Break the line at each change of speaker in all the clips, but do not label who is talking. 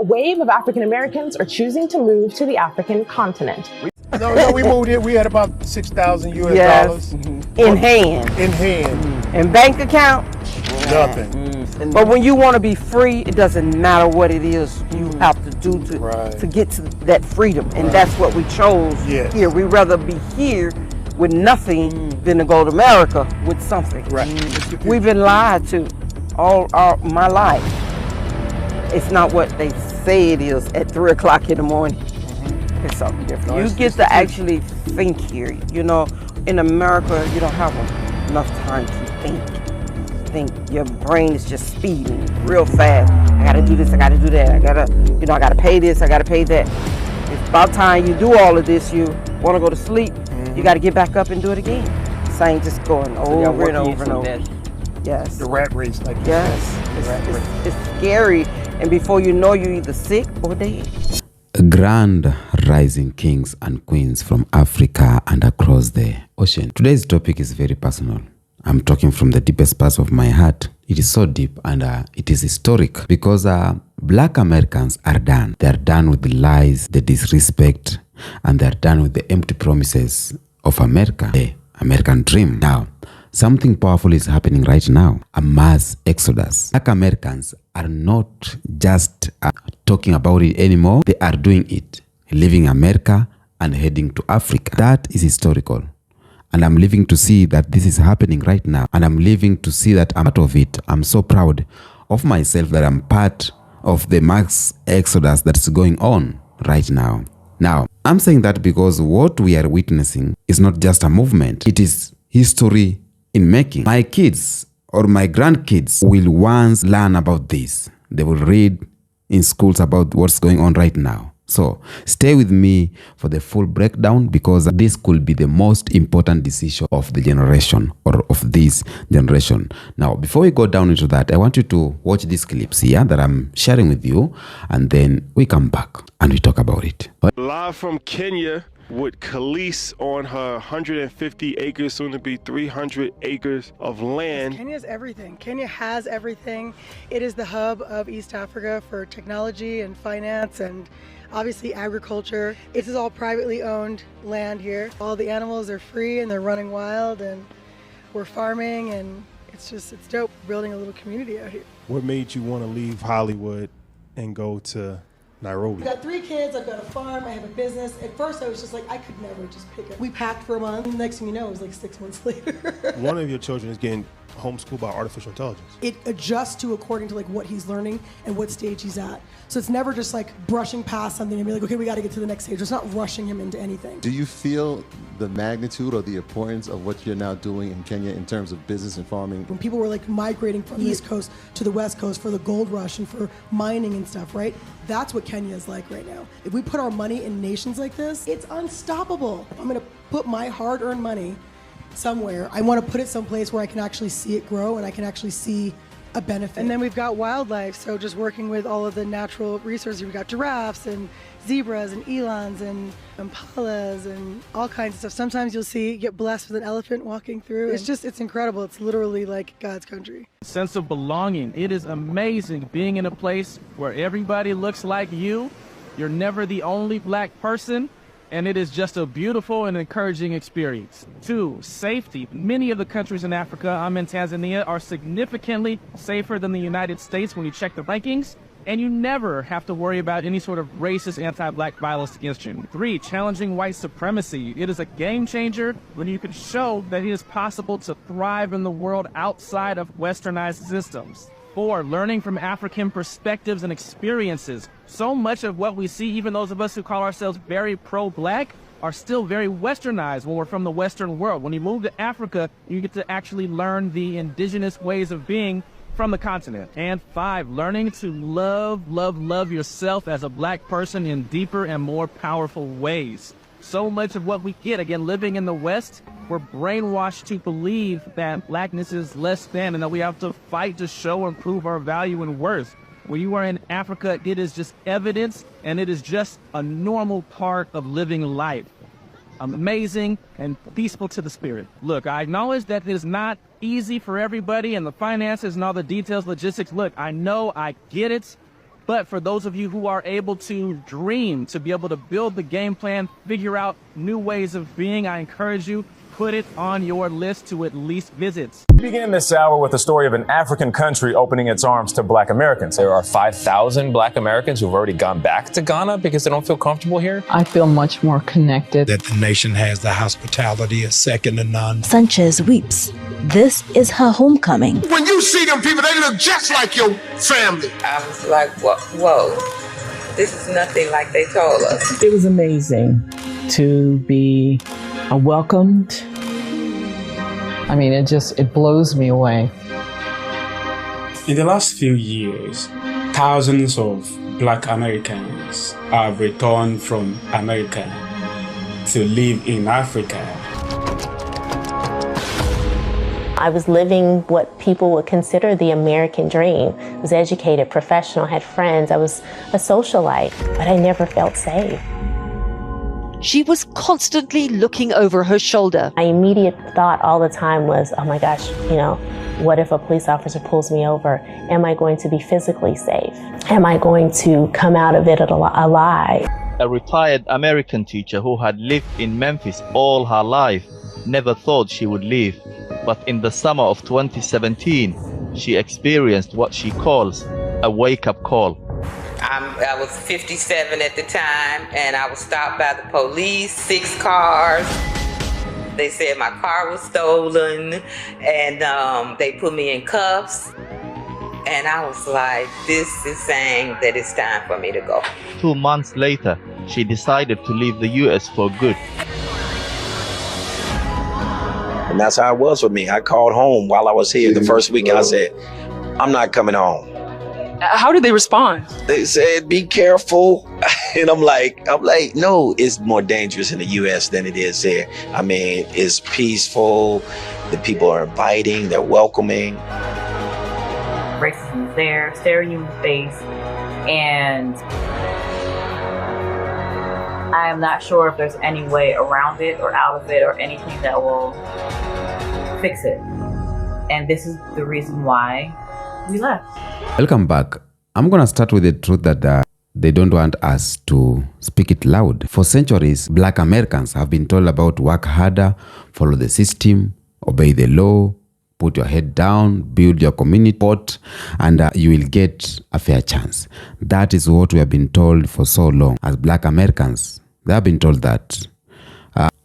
A wave of African Americans are choosing to move to the African continent.
No, we moved here. We had about 6,000 US dollars
in hand.
in hand.
And bank account,
Nothing.
but when you want to be free, it doesn't matter what it is you have to do to get to that freedom. And that's what we chose
Yes.
here. We'd rather be here with nothing than to go to America with something. We've been lied to all my life. It's not what they say it is at 3 o'clock in the morning. It's something different.
No,
you get to actually think here. You know, in America, you don't have enough time to think. Your brain is just speeding real fast. I gotta do this, I gotta do that. I gotta pay this, I gotta pay that. It's about time you do all of this. You wanna go to sleep, you gotta get back up and do it again. Same, just going over and over and over. Yes.
The rat race, like you
Yes.
said.
It's scary. And before you know, you're either sick or dead.
Grand rising kings and queens from Africa and across the ocean. Today's topic is very personal. I'm talking from the deepest parts of my heart. It is so deep and it is historic because Black Americans are done. They're done with the lies, the disrespect, and they're done with the empty promises of America, the American dream. Now, something powerful is happening right now, a mass exodus. Black Americans are not just talking about it anymore. They are doing it, leaving America and heading to Africa. That is historical. And I'm living to see that this is happening right now. And I'm living to see that I'm part of it. I'm so proud of myself that I'm part of the mass exodus that's going on right now. Now, I'm saying that because what we are witnessing is not just a movement. It is history in making. My kids or my grandkids will once learn about this. They will read in schools about what's going on right now. So stay with me for the full breakdown because this could be the most important decision of the generation or of this generation. Now, before we go down into that, I want you to watch these clips here that I'm sharing with you, and then we come back and we talk about it.
Live from Kenya with Khalees on her 150 acres, soon to be 300 acres of land.
Kenya's everything. Kenya has everything. It is the hub of East Africa for technology and finance and obviously agriculture. It is all privately owned land here. All the animals are free and they're running wild and we're farming and it's dope building a little community out here.
What made you want to leave Hollywood and go to Nairobi?
I've got 3 kids, I've got a farm, I have a business. At first I was just like, I could never just pick it. We packed for a month, and next thing you know, it was like 6 months later.
One of your children is getting homeschooled by artificial intelligence.
It adjusts to according to like what he's learning and what stage he's at. So it's never just like brushing past something and be like, okay, we got to get to the next stage. It's not rushing him into anything.
Do you feel the magnitude or the importance of what you're now doing in Kenya in terms of business and farming?
When people were like migrating from the East Coast to the West Coast for the gold rush and for mining and stuff, right? That's what Kenya is like right now. If we put our money in nations like this, it's unstoppable. If I'm going to put my hard-earned money somewhere, I want to put it someplace where I can actually see it grow and I can actually see a benefit. And then we've got wildlife, so just working with all of the natural resources. We've got giraffes and zebras and elands and impalas and all kinds of stuff. Sometimes you'll get blessed with an elephant walking through. It's incredible. It's literally like God's country.
Sense of belonging. It is amazing being in a place where everybody looks like you. You're never the only Black person. And it is just a beautiful and encouraging experience. 2, safety. Many of the countries in Africa, I'm in Tanzania, are significantly safer than the United States when you check the rankings. And you never have to worry about any sort of racist anti-Black violence against you. 3, challenging white supremacy. It is a game changer when you can show that it is possible to thrive in the world outside of westernized systems. 4, learning from African perspectives and experiences. So much of what we see, even those of us who call ourselves very pro-Black, are still very westernized when we're from the Western world. When you move to Africa, you get to actually learn the indigenous ways of being from the continent. And 5, learning to love yourself as a Black person in deeper and more powerful ways. So much of what we get, again, living in the West, we're brainwashed to believe that Blackness is less than and that we have to fight to show and prove our value and worth. When you are in Africa, it is just evidence and it is just a normal part of living life. Amazing and peaceful to the spirit. Look, I acknowledge that it is not easy for everybody and the finances and all the details, logistics. Look, I know, I get it. But for those of you who are able to dream, to be able to build the game plan, figure out new ways of being, I encourage you, put it on your list to at least visit.
We begin this hour with the story of an African country opening its arms to Black Americans.
There are 5,000 Black Americans who've already gone back to Ghana because they don't feel comfortable here.
I feel much more connected.
That the nation has the hospitality is second to none.
Sanchez weeps. This is her homecoming.
When you see them people, they look just like your family.
I was like, whoa, this is nothing like they told us.
It was amazing to be welcomed. I mean, it blows me away.
In the last few years, thousands of Black Americans have returned from America to live in Africa.
I was living what people would consider the American dream. I was educated, professional, had friends. I was a socialite, but I never felt safe.
She was constantly looking over her shoulder.
My immediate thought all the time was, oh my gosh, what if a police officer pulls me over? Am I going to be physically safe? Am I going to come out of it alive?
A retired American teacher who had lived in Memphis all her life never thought she would leave. But in the summer of 2017, she experienced what she calls a wake-up call.
I was 57 at the time, and I was stopped by the police, 6 cars. They said my car was stolen, and they put me in cuffs. And I was like, this is saying that it's time for me to go.
2 months later, she decided to leave the U.S. for good.
And that's how it was for me. I called home while I was here the first week. I said, I'm not coming home.
How did they respond?
They said, be careful. And I'm like, no, it's more dangerous in the U.S. than it is there. I mean, it's peaceful. The people are inviting. They're welcoming.
Racism is there, staring you in the face. And I am not sure if there's any way around it or out of it or anything that will fix it. And this is the reason why we left.
Welcome back. I'm going to start with the truth that they don't want us to speak it loud. For centuries, Black Americans have been told about work harder, follow the system, obey the law, put your head down, build your community pot, and you will get a fair chance. That is what we have been told for so long. As Black Americans, they have been told that.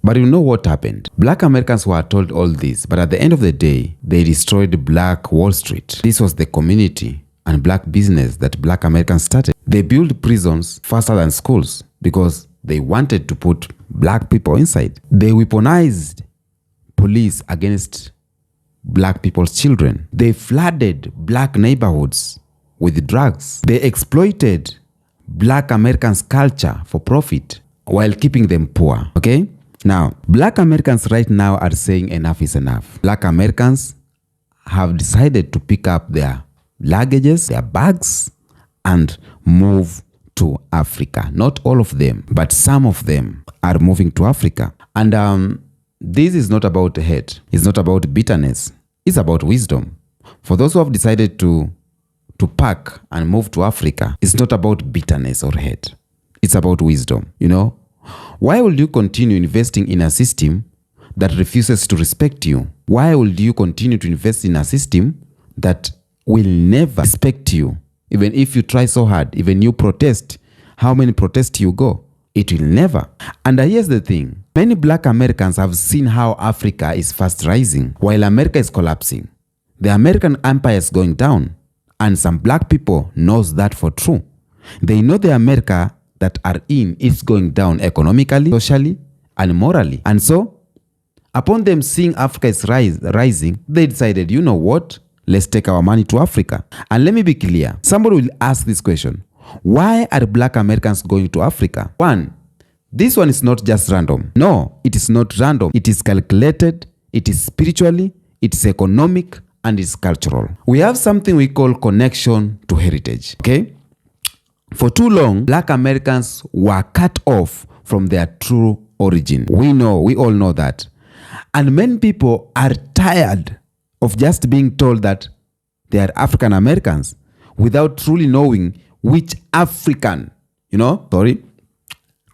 But you know what happened? Black Americans were told all this, but at the end of the day, they destroyed Black Wall Street. This was the community and Black business that Black Americans started. They built prisons faster than schools because they wanted to put Black people inside. They weaponized police against Black people's children. They flooded Black neighborhoods with drugs. They exploited Black Americans' culture for profit while keeping them poor, okay? Now, Black Americans right now are saying enough is enough. Black Americans have decided to pick up their luggages, their bags, and move to Africa. Not all of them, but some of them are moving to Africa. And this is not about hate. It's not about bitterness. It's about wisdom. For those who have decided to pack and move to Africa, it's not about bitterness or hate. It's about wisdom, Why would you continue investing in a system that refuses to respect you? Why would you continue to invest in a system that will never respect you? Even if you try so hard, even you protest, how many protests you go? It will never. And here's the thing. Many Black Americans have seen how Africa is fast rising while America is collapsing. The American empire is going down, and some Black people knows that for true. They know the America that are in is going down economically, socially, and morally. And so, upon them seeing Africa is rising, they decided, you know what? Let's take our money to Africa. And let me be clear. Somebody will ask this question. Why are Black Americans going to Africa? One, this one is not just random. No, it is not random. It is calculated, it is spiritually, it is economic, and it is cultural. We have something we call connection to heritage, okay? For too long, Black Americans were cut off from their true origin. We all know that. And many people are tired of just being told that they are African Americans without truly knowing which African, sorry.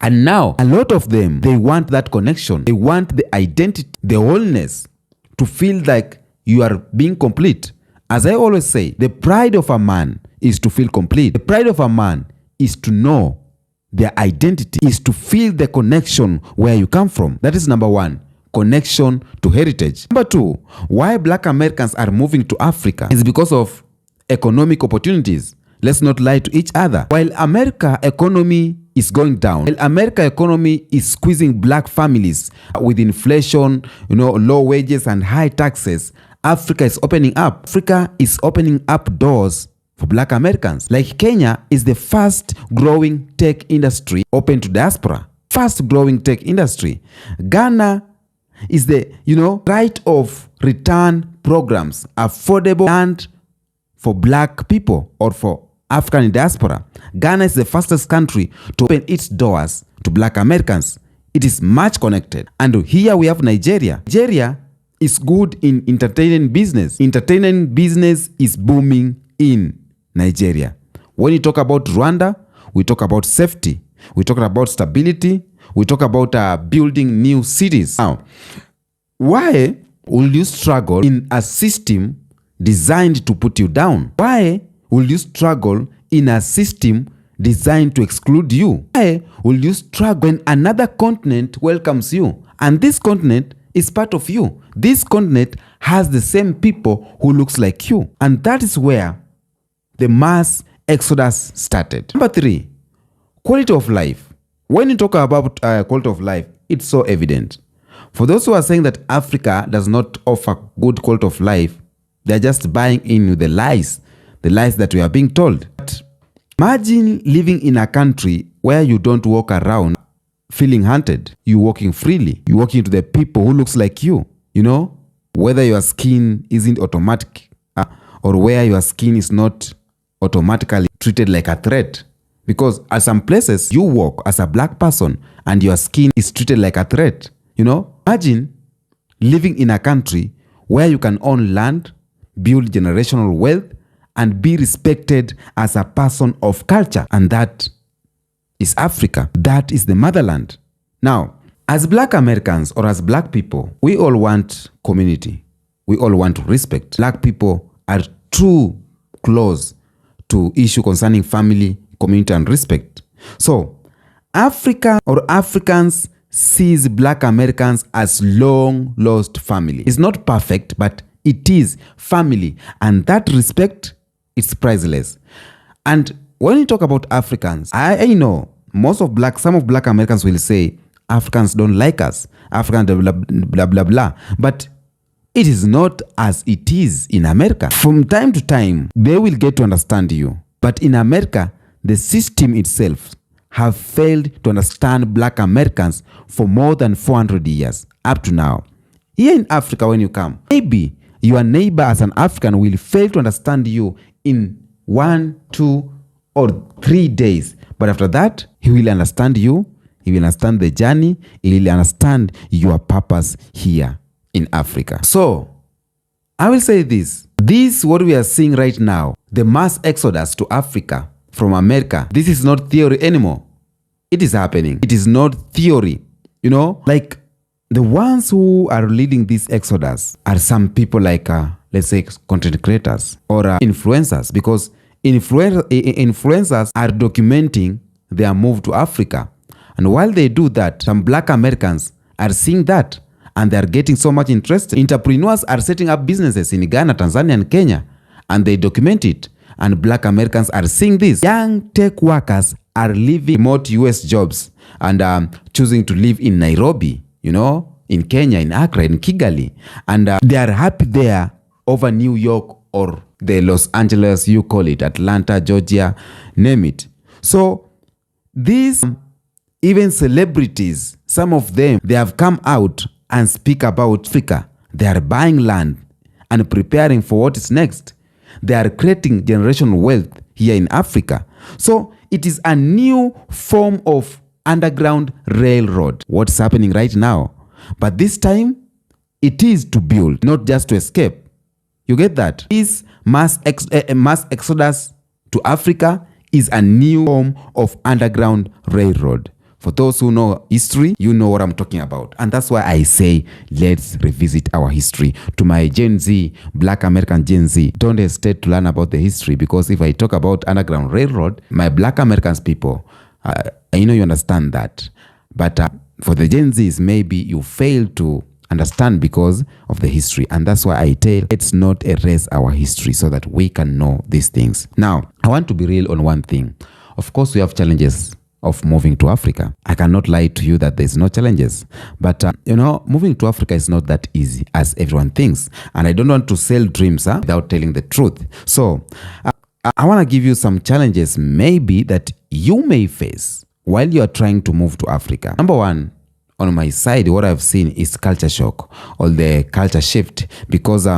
And now, a lot of them, they want that connection. They want the identity, the wholeness, to feel like you are being complete. As I always say, the pride of a man is to feel complete. The pride of a man is to know their identity, is to feel the connection where you come from. That is number one, connection to heritage. Number two, why Black Americans are moving to Africa is because of economic opportunities. Let's not lie to each other. While America economy is going down, while America economy is squeezing Black families with inflation, low wages and high taxes, Africa is opening up. Africa is opening up doors for Black Americans. Like Kenya is the fast growing tech industry open to diaspora. Fast growing tech industry. Ghana is the, right of return programs, affordable land for Black people or for African diaspora. Ghana is the fastest country to open its doors to Black Americans. It is much connected. And here we have Nigeria. Nigeria is good in entertainment business. Entertainment business is booming in Nigeria. When you talk about Rwanda, we talk about safety. We talk about stability. We talk about building new cities. Now, why will you struggle in a system designed to put you down? Why will you struggle in a system designed to exclude you? Why will you struggle when another continent welcomes you? And this continent is part of you. This continent has the same people who looks like you. And that is where the mass exodus started. Number three, quality of life. When you talk about quality of life, it's so evident. For those who are saying that Africa does not offer good quality of life, they're just buying in with the lies that we are being told. But imagine living in a country where you don't walk around feeling hunted. You're walking freely. You're walking to the people who looks like you. Whether your skin isn't automatic or where your skin is not automatically treated like a threat. Because at some places, you walk as a Black person and your skin is treated like a threat. Imagine living in a country where you can own land, build generational wealth, and be respected as a person of culture. And that is Africa. That is the motherland. Now, as Black Americans or as Black people, we all want community. We all want respect. Black people are too close to issue concerning family, community, and respect. So, Africa or Africans sees Black Americans as long lost family. It's not perfect, but it is family. And that respect is priceless. And when you talk about Africans, I know some of Black Americans will say, Africans don't like us. Africans blah, blah, blah, blah. But it is not as it is in America. From time to time, they will get to understand you. But in America, the system itself have failed to understand Black Americans for more than 400 years up to now. Here in Africa, when you come, maybe your neighbor as an African will fail to understand you in 1, 2, or 3 days. But after that, he will understand you. He will understand the journey. He will understand your purpose here in Africa. So, I will say this. This, what we are seeing right now, the mass exodus to Africa from America, this is not theory anymore. It is happening. It is not theory. Like the ones who are leading this exodus are some people like, let's say, content creators or influencers, because influencers are documenting their move to Africa. And while they do that, some Black Americans are seeing that and they're getting so much interest. Entrepreneurs are setting up businesses in Ghana, Tanzania, and Kenya, and they document it. And Black Americans are seeing this. Young tech workers are leaving remote US jobs and choosing to live in Nairobi, in Kenya, in Accra, in Kigali. And they are happy there over New York or the Los Angeles, you call it, Atlanta, Georgia, name it. So these even celebrities, some of them, they have come out and speak about Africa. They are buying land and preparing for what is next. They are creating generational wealth here in Africa. So it is a new form of underground railroad, what's happening right now. But this time, it is to build, not just to escape. You get that? This mass exodus to Africa is a new form of underground railroad. For those who know history, you know what I'm talking about. And that's why I say, let's revisit our history. To my Gen Z, Black American Gen Z, don't hesitate to learn about the history, because if I talk about Underground Railroad, my Black Americans people, you understand that. But for the Gen Zs, maybe you fail to understand because of the history. And that's why I tell, let's not erase our history so that we can know these things. Now, I want to be real on one thing. Of course, we have challenges of moving to Africa. I cannot lie to you that there's no challenges. But, moving to Africa is not that easy as everyone thinks. And I don't want to sell dreams without telling the truth. So, I want to give you some challenges maybe that you may face while you are trying to move to Africa. Number one, on my side, what I've seen is culture shock or the culture shift, because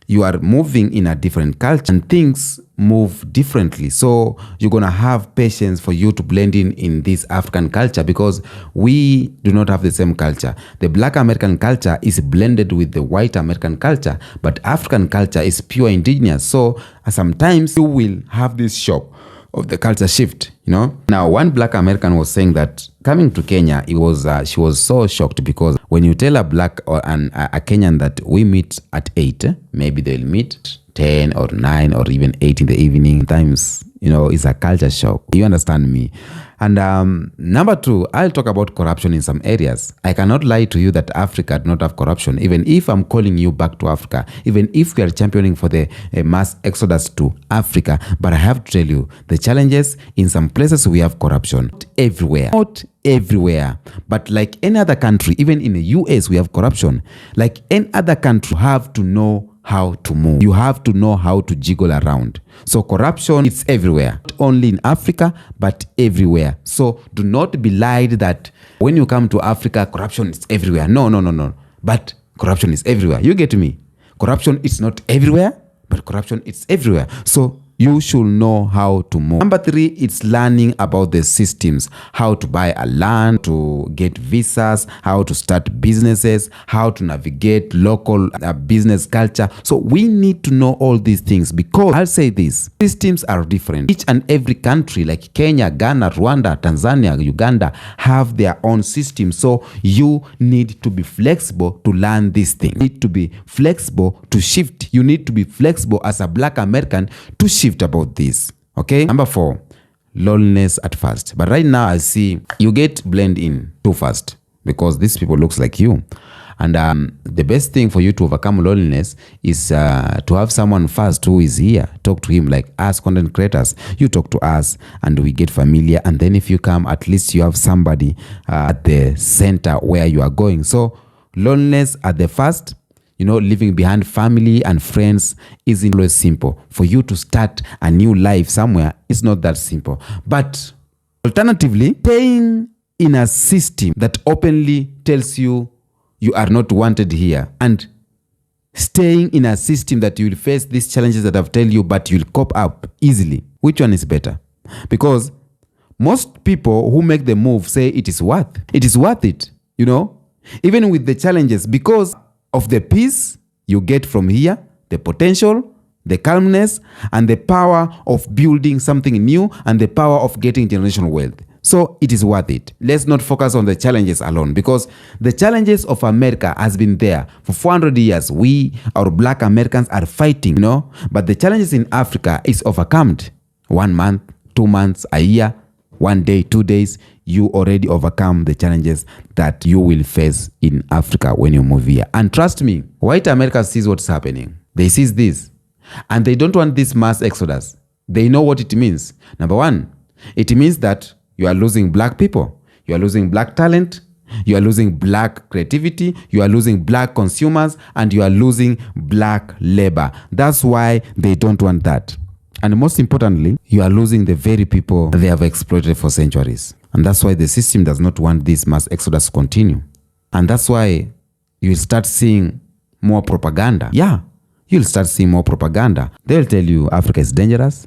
you are moving in a different culture and things move differently. So you're going to have patience for you to blend in this African culture, because we do not have the same culture. The Black American culture is blended with the white American culture, but African culture is pure indigenous. So sometimes you will have this shock of the culture shift, Now, one Black American was saying that coming to Kenya, she was so shocked, because when you tell a Black or a Kenyan that we meet at 8, maybe they'll meet 10 or 9 or even 8 in the evening. Sometimes, it's a culture shock. You understand me? And number two, I'll talk about corruption in some areas. I cannot lie to you that Africa do not have corruption, even if I'm calling you back to Africa, even if we are championing for the mass exodus to Africa. But I have to tell you, the challenges in some places we have corruption. Not everywhere. But like any other country, even in the US, we have corruption. Like any other country, you have to know how to move. You have to know how to jiggle around. So corruption is everywhere, not only in Africa, but everywhere. So do not be lied that when you come to Africa, corruption is everywhere. No. But corruption is everywhere. You get me? Corruption is not everywhere, but corruption is everywhere. So you should know how to move. Number three, it's learning about the systems, how to buy a land, to get visas, how to start businesses, how to navigate local business culture. So we need to know all these things, because I'll say this, systems are different. Each and every country like Kenya, Ghana, Rwanda, Tanzania, Uganda have their own system. So you need to be flexible to learn these things. You need to be flexible to shift. You need to be flexible as a Black American to shift about this. Okay. Number four, loneliness at first. But right now I see you get blend in too fast, because these people looks like you. And the best thing for you to overcome loneliness is to have someone first who is here. Talk to him, like us content creators. You talk to us and we get familiar. And then if you come, at least you have somebody at the center where you are going. So loneliness at the first, leaving behind family and friends isn't always simple. For you to start a new life somewhere, it's not that simple. But alternatively, staying in a system that openly tells you you are not wanted here, and staying in a system that you will face these challenges that I've told you, but you'll cope up easily. Which one is better? Because most people who make the move say it is worth it, even with the challenges, because of the peace you get from here, the potential, the calmness, and the power of building something new, and the power of getting generational wealth. So it is worth it. Let's not focus on the challenges alone, because the challenges of America has been there for 400 years. We, our Black Americans, are fighting, but the challenges in Africa is overcome. 1 month, 2 months, a year, 1 day, 2 days, you already overcome the challenges that you will face in Africa when you move here. And trust me, white America sees what's happening. They see this. And they don't want this mass exodus. They know what it means. Number one, it means that you are losing Black people. You are losing Black talent. You are losing Black creativity. You are losing Black consumers. And you are losing Black labor. That's why they don't want that. And most importantly, you are losing the very people they have exploited for centuries. And that's why the system does not want this mass exodus to continue. And that's why you'll start seeing more propaganda. Yeah, you'll start seeing more propaganda. They'll tell you Africa is dangerous.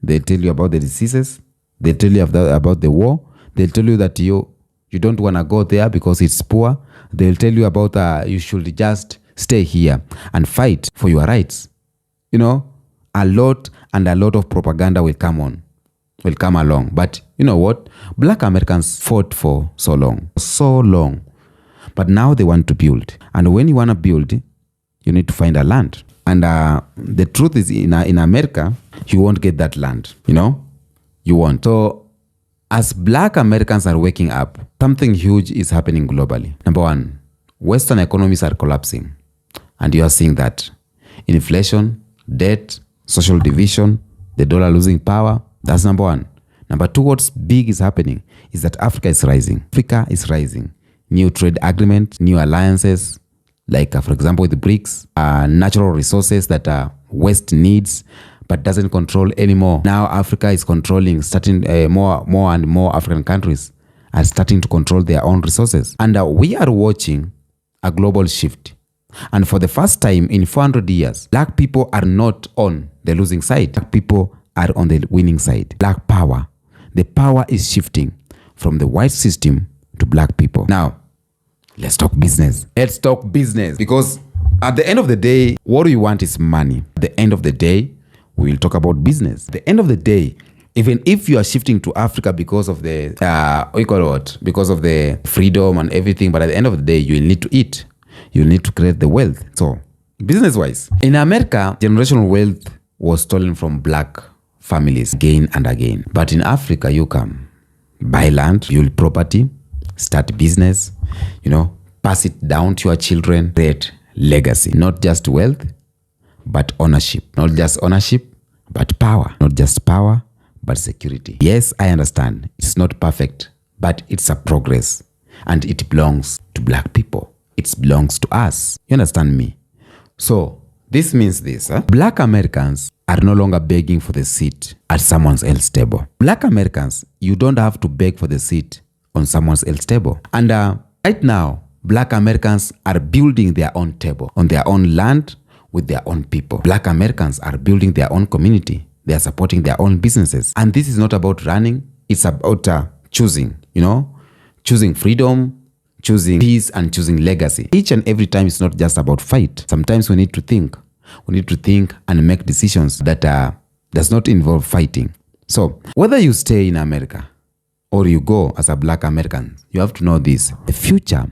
They'll tell you about the diseases. They'll tell you about the war. They'll tell you that you don't want to go there because it's poor. They'll tell you about you should just stay here and fight for your rights. A lot of propaganda will come on. will come along. But you know what? Black Americans fought for so long. But now they want to build. And when you want to build, you need to find a land. And the truth is, in America, you won't get that land. You know? You won't. So as Black Americans are waking up, something huge is happening globally. Number one, Western economies are collapsing. And you are seeing that. Inflation, debt, social division, the dollar losing power. That's number one. Number two, what's big is happening is that Africa is rising. Africa is rising. New trade agreement, new alliances, like for example with the BRICS, natural resources that West needs but doesn't control anymore. Now Africa is controlling, starting more and more African countries are starting to control their own resources. And we are watching a global shift. And for the first time in 400 years, Black people are not on the losing side. Black people are on the winning side. Black power. The power is shifting from the white system to Black people. Now, let's talk business. Let's talk business. Because at the end of the day, what we want is money. At the end of the day, we will talk about business. At the end of the day, even if you are shifting to Africa because of the, because of the freedom and everything, but at the end of the day, you will need to eat. You need to create the wealth. So, business-wise, in America, generational wealth was stolen from Black families again and again. But in Africa, you come, buy land, build property, start business, pass it down to your children, create legacy. Not just wealth, but ownership. Not just ownership, but power. Not just power, but security. Yes, I understand. It's not perfect, but it's a progress. And it belongs to Black people. It belongs to us. You understand me? So, this means this. Black Americans are no longer begging for the seat at someone else's table. Black Americans, you don't have to beg for the seat on someone else's table. And right now, Black Americans are building their own table on their own land with their own people. Black Americans are building their own community. They are supporting their own businesses. And this is not about running. It's about choosing, choosing freedom, choosing peace, and choosing legacy. Each and every time, it's not just about fight. Sometimes we need to think. We need to think and make decisions that does not involve fighting. So whether you stay in America or you go as a Black American, you have to know this. The future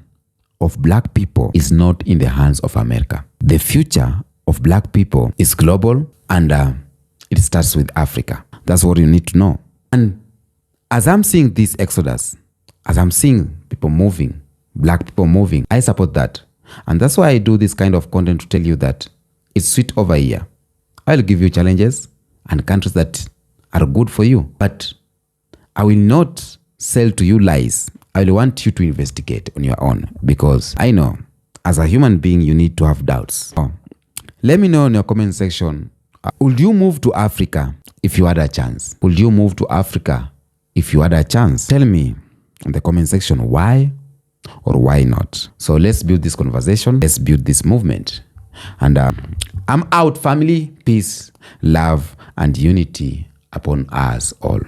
of Black people is not in the hands of America. The future of Black people is global, and it starts with Africa. That's what you need to know. And as I'm seeing this exodus, as I'm seeing people moving, Black people moving, I support that. And that's why I do this kind of content to tell you that it's sweet over here. I'll give you challenges and countries that are good for you. But I will not sell to you lies. I will want you to investigate on your own, because I know as a human being, you need to have doubts. So, let me know in your comment section, would you move to Africa if you had a chance? Would you move to Africa if you had a chance? Tell me in the comment section why or why not. So let's build this conversation. Let's build this movement. And I'm out, family. Peace, love, and unity upon us all.